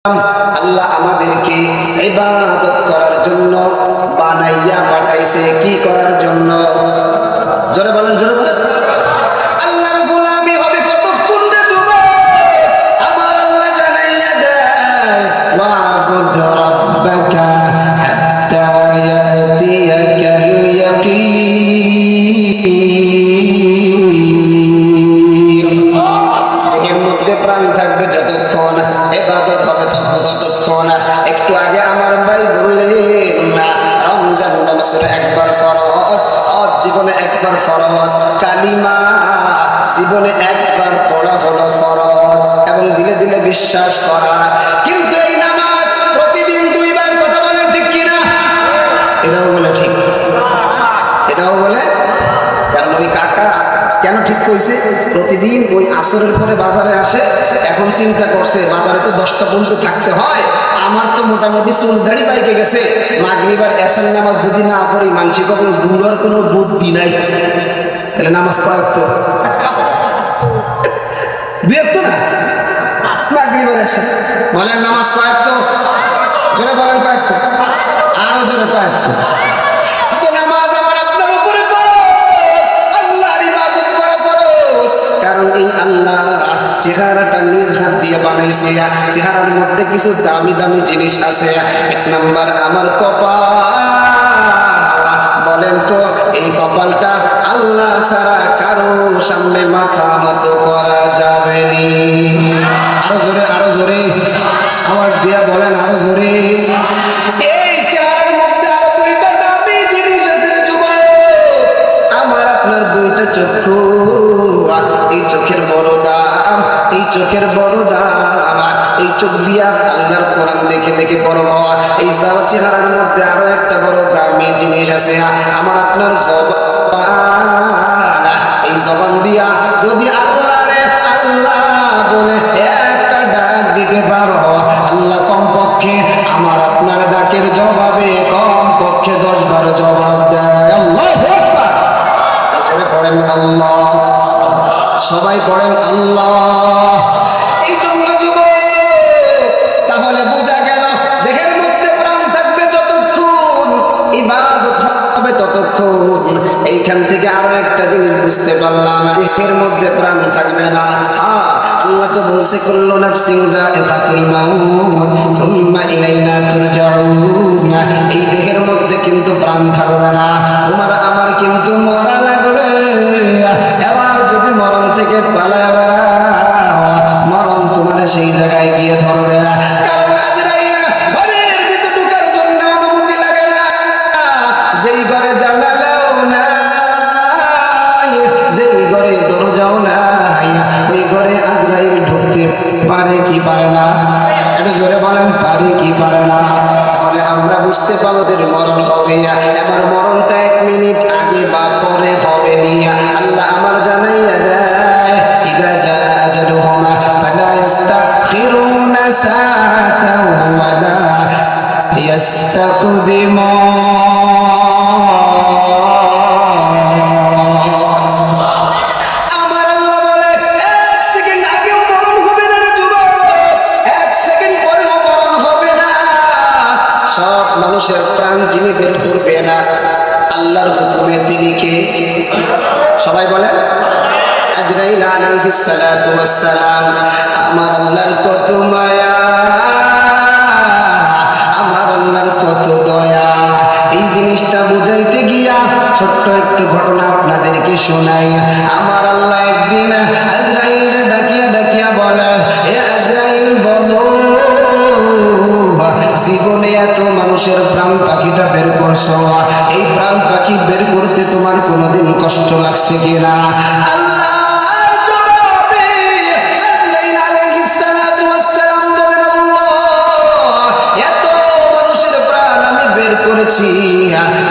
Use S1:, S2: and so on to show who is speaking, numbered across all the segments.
S1: আল্লাহ আমাদেরকে ইবাদত করার জন্য বানাইয়া পাঠাইছে। কি করার জন্য? জোরে বলেন, জোরে বলেন। আল্লাহর গোলামি হবে কতক্ষণ রে যুবক? আমার আল্লাহ জানাইয়া দেয়, ওয়া'বুদ রাব্বাকা হাত্তা ইয়াতিয়াকাল ইয়াকিন। এর মধ্যে প্রাণ থাকবে যতক্ষণ, ইবাদত হবে ততক্ষণ। একটু আগে আমার ভাই বললেন রমজান বছরে একবার ফরজ, হজ জীবনে একবার ফরজ, কালিমা জীবনে একবার পড়া হলো ফরজ, এবং দিলে দিলে বিশ্বাস করা। কিন্তু এই নামাজ প্রতিদিন দুইবার, কথা বলেন ঠিক কিনা? এটাও বলে ঠিক, এটাও বলে। কারণ ওই কাকা কেন ঠিক কইছে? প্রতিদিন ওই আসরের পরে বাজারে আসে, এখন চিন্তা করছে বাজারে তো 10টা পর্যন্ত থাকতে হয়, আমার তো মোটামুটি চুল দাড়ি পাইকে গেছে, মাগরিব আর এশার নামাজ যদি না পড়ি মানসিক খবর বুড়োর কোনো বুদ্ধি নাই, তাহলে নামাজ পড়া তো দেখতো না। মাগরিব আর এশা বলেন নামাজ কয়েক তো, জোরে বলেন কয়েক তো, আরো জোরে কয়েক তো। কারণ এই আল্লাহ চেহারাটা নিজ হাত দিয়ে বানাইছে, চেহারার মধ্যে কিছু দামি দামি জিনিস আছে। এক নাম্বার আমার কপাল। বলেন তো এই কপালটা আল্লাহ ছাড়া কারো সামনে মাথা নত করা যাবে নি? আরো জোরে, আরো জোরে আওয়াজ দিয়া বলেন, আরো জোরে। এই চেহারার মধ্যে আরো দুইটা দামি জিনিস আছে যুবক, আমার আপনার দুইটা চক্ষু। এই চোখের বড় দাম, এই চোখের বড় দাম। এই চোখ দিয়া আল্লাহর কোরআন দেখে দেখে বড় হওয়া। এই চেহারার মধ্যে আরো একটা বড় দামি জিনিস আছে, আমার আপনার জবান। এই জবান দিয়া যদি আল্লাহ রে আল্লাহ বলে একটা ডাক দিতে পারো, আল্লাহ কমপক্ষে আমার আপনার ডাকের জবাবে কমপক্ষে 10 বার জবাব দেয়। আল্লাহু আকবার। সবাই পড়েন আল্লাহ, সবাই পড়েন আল্লাহ। এই জন্য যুবক, তাহলে বোঝা গেল দেহের মধ্যে প্রাণ থাকবে যতক্ষণ, ইবাদত হবে ততক্ষণ। এইখান থেকে আরো একটা জিনিস বুঝতে পারলাম, দেহের মধ্যে প্রাণ থাকবে না। আল্লাহ তো বলছে কুল্লু নাফসিন যায়িকাতুল মাউত সুম্মা ইলাইনা তুরজাউন। এই দেহের মধ্যে কিন্তু প্রাণ থাকবে না, তোমার আমার কিন্তু মরা লাগবে। এবার যদি মরণ থেকে পালায় মরণ তোমার সেই জায়গায় গিয়ে ধরবে। কারণ আজরাইল ঘরের ভিতর ঢোকার জন্য অনুমতি লাগে না, যেই ঘরে জানালাও নাই, যেই ঘরে দরজাও নাই, ওই ঘরে আজরাইল ঢুকতে পারে কি পারে না? এটা জোরে বলেন, পারে কি পারে না? তাহলে আমরা বুঝতে পারবো মরণ হবে। এবার মরণটা 1 মিনিট আগে বা পরে হবে না। আল্লাহ আমার জানাইয়া দেয়, ইদা জাআ আজালুহুম ফালা ইস্তাখিরুনা সাআতান ওয়া লা ইস্তাকদিমুন। আমার আল্লাহ বলে 1 সেকেন্ড আগেও মরণ হবে না রে যুবক, 1 সেকেন্ড পরেও মরণ হবে না। সব মানুষের প্রাণ যিনি বের করবে না আল্লাহর হুকুমে, তিনি কে? সবাই বলেন আজরাইল আলাইহিস সালাতু ওয়াস সালাম। আমার আল্লাহর কত মায়া, আমার আল্লাহর কত দয়া। এই জিনিসটা বুঝাইতে গিয়া ছোট্ট একটু ঘটনা আপনাদেরকে শোনাই। আমার আল্লাহ একদিন আজরাইল ডাকিয়া ডাকিয়া বলে, এ আজরাইল বলো, জীবনে এত মানুষের প্রাণ পাখিটা বের করছো, এই প্রাণ পাখি বের করতে তোমার কোনোদিন কষ্ট লাগছে কিনা? আল্লাহর জবাবে আজরাইল আলাইহিস সালাতু ওয়াস সালাম বলেন, আল্লাহ এত মানুষের প্রাণ আমি বের করেছি,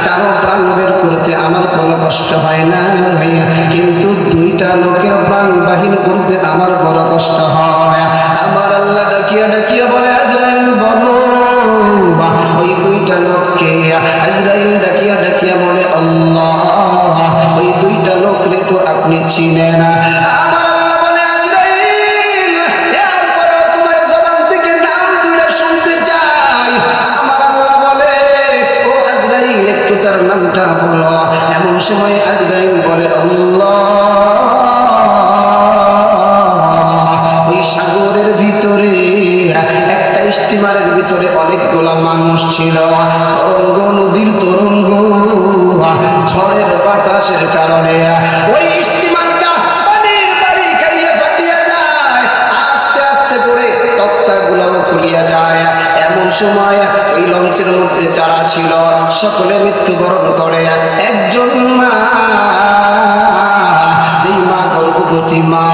S1: কারো প্রাণ বের করতে আমার কোনো কষ্ট হয় না, কিন্তু 2টা লোকের প্রাণ বাহির করতে আমার বড় কষ্ট হয়। আমার আল্লাহ ডাকিয়া ডাকিয়া বলে, আজরাইল বলো, ওই 2টা লোককে? আজরাইল ডাকিয়া ডাকিয়া বলে, আল্লাহ ওই 2টা লোক রে তো আপনি চিনেন। আমার আল্লাহ বলে, আজরাইল এরপরে তোমার জবান থেকে নাম দুইটা স্টিমারের ভিতরে অনেকগুলা মানুষ ছিল। তরঙ্গ, নদীর তরঙ্গ, ঝড়ের বাতাসের কারণে ওই স্টিমারটা পানির বাড়ি খাইয়ে ফাটিয়ে যায়, আস্তে আস্তে করে তক্তাগুলোও খুলিয়া যায়। এমন সময় ওই লঞ্চের মধ্যে যারা ছিল সকলে মৃত্যুবরণ করে। একজন মা, যেই মা গর্ভবতী মা,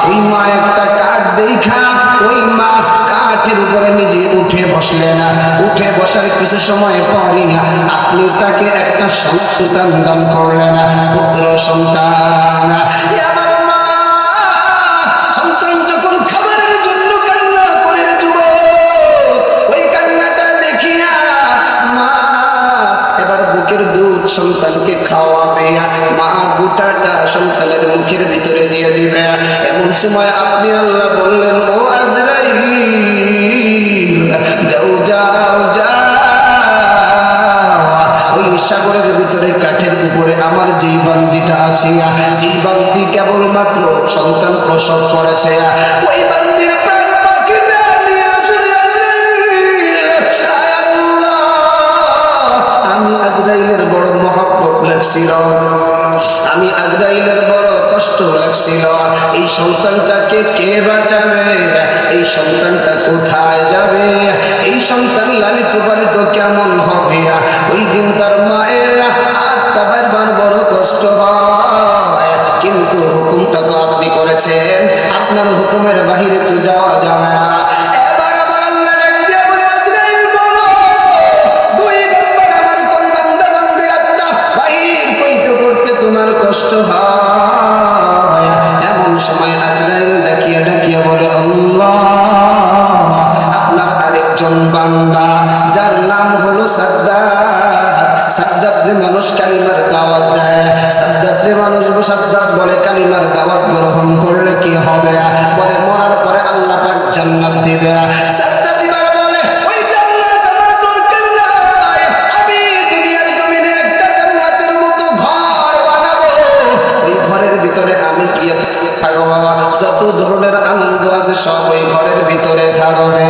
S1: ওই মা একটা কাঠ দেখা ওই মা কাঠের উপরে নিজে উঠে বসলেন। উঠে বসার কিছু সময় পরে আপনি তাকে একটা সন্তান দান করলেন, পুত্র সন্তান। আমার মা সন্তান যখন খাবারের জন্য কান্না করে যুবক, ওই কান্নাটা দেখিয়া মা এবার বুকের দুধ সন্তানকে খাওয়াবে, মা গোটাটা সন্তানের মুখের ভিতরে দিয়ে দিবে। এমন সময় আপনি আল্লাহ বললেন, ও আজরাইল, যাও যাও যাও, ওই সাগরের ভিতরে কাঠের উপরে আমার যেই বান্দিটা আছে, যেই বান্দি কেবলমাত্র সন্তান প্রসব করেছে, ওই বান্দির প্রাণ পাখিটা নিয়ে আসলে আমি আজরাইলের বড় মহব্বত লাগছিল, আমি আজরাইলের বড় কষ্ট লাগছিল। এই সন্তানটাকে কে বাঁচাবে? এই সন্তানটা কোথায় যাবে? এই সন্তান লালিত পালিত কেমন হবে? ওই দিন তার মায়ের আত্মা বারবার বড় কষ্ট হয়, কিন্তু হুকুমটা তো আপনি করেছেন, আপনার হুকুমের বাহিরে তো যাওয়া যাবে না। এবার আমার আল্লাহ ডাক দিয়ে বলে, আজরাইল বলো, 2 নম্বর আমার কোন বান্দা বান্দির আত্মা বাহির করতে তোমার কষ্ট হয়? এমন সময় আজরাইল ডাকিয়া ডাকিয়া বলে, আল্লাহ, আপনার আরেকজন বান্দা যার নাম হলো সাদ্দাত, সাদ্দাতরে মানুষ কালিমার দাওয়াত দেয়, সাদ্দাতরে মানুষ সাদ্দাত বলে কালিমার দাওয়াত গ্রহণ করলে কি হবে? বলে মরার পরে আল্লাহ পাক জান্নাত দিবে। সাদ্দাত এবার বলে, ওই জান্নাত আমার দরকার নাই, আমি দুনিয়ার জমিনে একটা জান্নাতের মতো ঘর বানাবো, ওই ঘরের ভিতরে আমি গিয়ে থাকবো, যত ধরনের আনন্দ আছে সব ওই ঘরের ভিতরে থাকবে।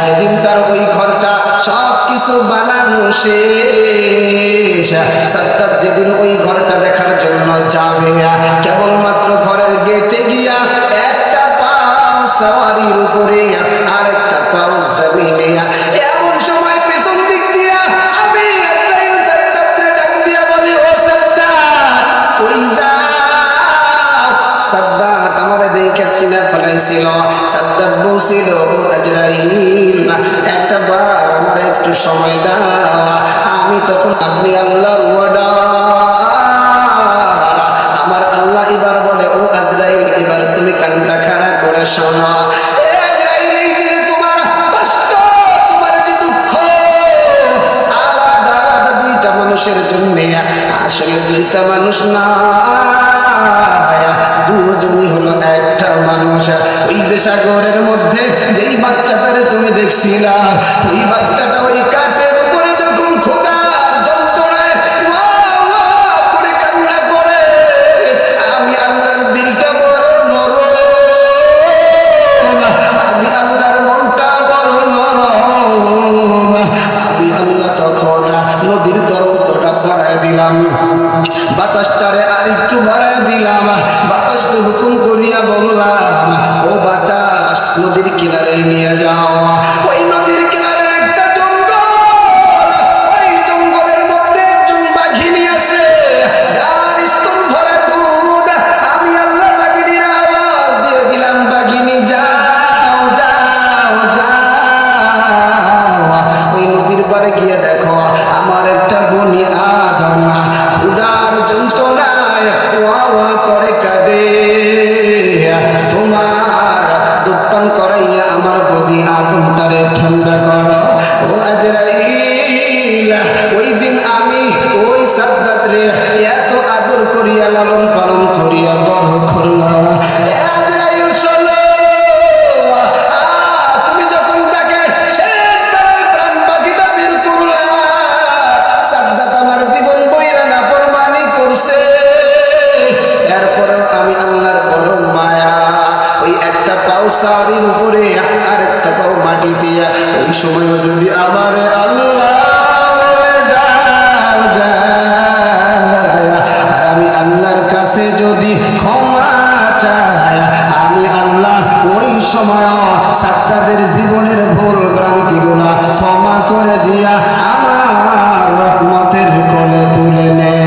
S1: সেদিন তার ওই ঘরটা সব কিছু বানানো শেষ। সাদ্দাত যেদিন ওই ঘরটা দেখার জন্য যাবে, কেবলমাত্র ঘরের গেটে গিয়া একটা পাও সওয়ারির উপরে আর একটা পাও জমিনে, এমন সময় পেছন দিক দিয়া আমি আজরাইল সাদ্দাতরে ডাক দিয়া বলি, ও সাদ্দাত কই যাও? সাদ্দাত আমারে দেখে চিনে ফেলাইছিল। সাদ্দাত বলছিল, আজরাইল একটা বার আমার একটু সময় দাও। আমি তখন আপনি আল্লাহর ওয়ার্ডার, আমার আল্লাহ এবার বলে, ও আজরাইল এবার তুমি কানটা খাড়া করে শোনো। আজরাইল, এই যে তোমার কষ্ট, তোমার যে দুঃখ, আলাদা আলাদা 2টা মানুষের জন্য, আসলে 2টা মানুষ না, 2জনই হলো একটা মানুষ। ওই যে সাগরের মধ্যে যেই বাচ্চাটারে তুমি দেখছিলা, ওই বাচ্চাটা ওই কাঠের উপরে যখন খোদার যন্ত্রণায় করে কান্না করে, আমি আল্লাহর দিলটা বড় নরম, আমি আল্লাহর মনটা বড় নরম, আমি আল্লাহ তখন নদীর তরঙ্গটা বাড়ায় দিলাম, বাতাসটারে আর একটু বাড়ায় দিলাম, বাতাসকে হুকুম করিয়া বললাম, ও বাতাস নদীর কিনারে নিয়ে যাও। ওই নদীর কিনারে একটা জঙ্গল, ওই জঙ্গলের মধ্যে একজন বাঘিনী আছে, যার স্তন ভরা দুধ। আমি আল্লাহ বাঘিনীর আওয়াজ দিয়ে দিলাম, বাঘিনী যাও যাও যাও, ওই নদীর পারে গিয়ে দেখো আমার একটা বনি আদম ক্ষুধার যন্ত্রণায় ওয়া ওয়া করে কাঁদে, তোমার দুধ পান করাইয়া আমার বনি আদমটারে ঠান্ডা করো। ও আজরাইল, ওই দিন আমি ওই সাদ্দাতরে এত আদর করিয়া লালন পালন করিয়া বড় করলাম। আজরাইল শোনো, তুমি যখন তাকে শেষ বেলায় প্রাণ পাখিটা বের করলা, সাহাবীর উপরে আরেকটা পাও মাটিতে, ওই সময় যদি আমার আল্লাহ বলে ডাক দেয়, আর আমি আল্লাহর কাছে যদি ক্ষমা চাই, আমি আল্লাহ ওই সময় ছাত্রদের জীবনের ভুল ভ্রান্তিগুলা ক্ষমা করে দিয়া আমার রহমতের কোলে তুলে নেয়।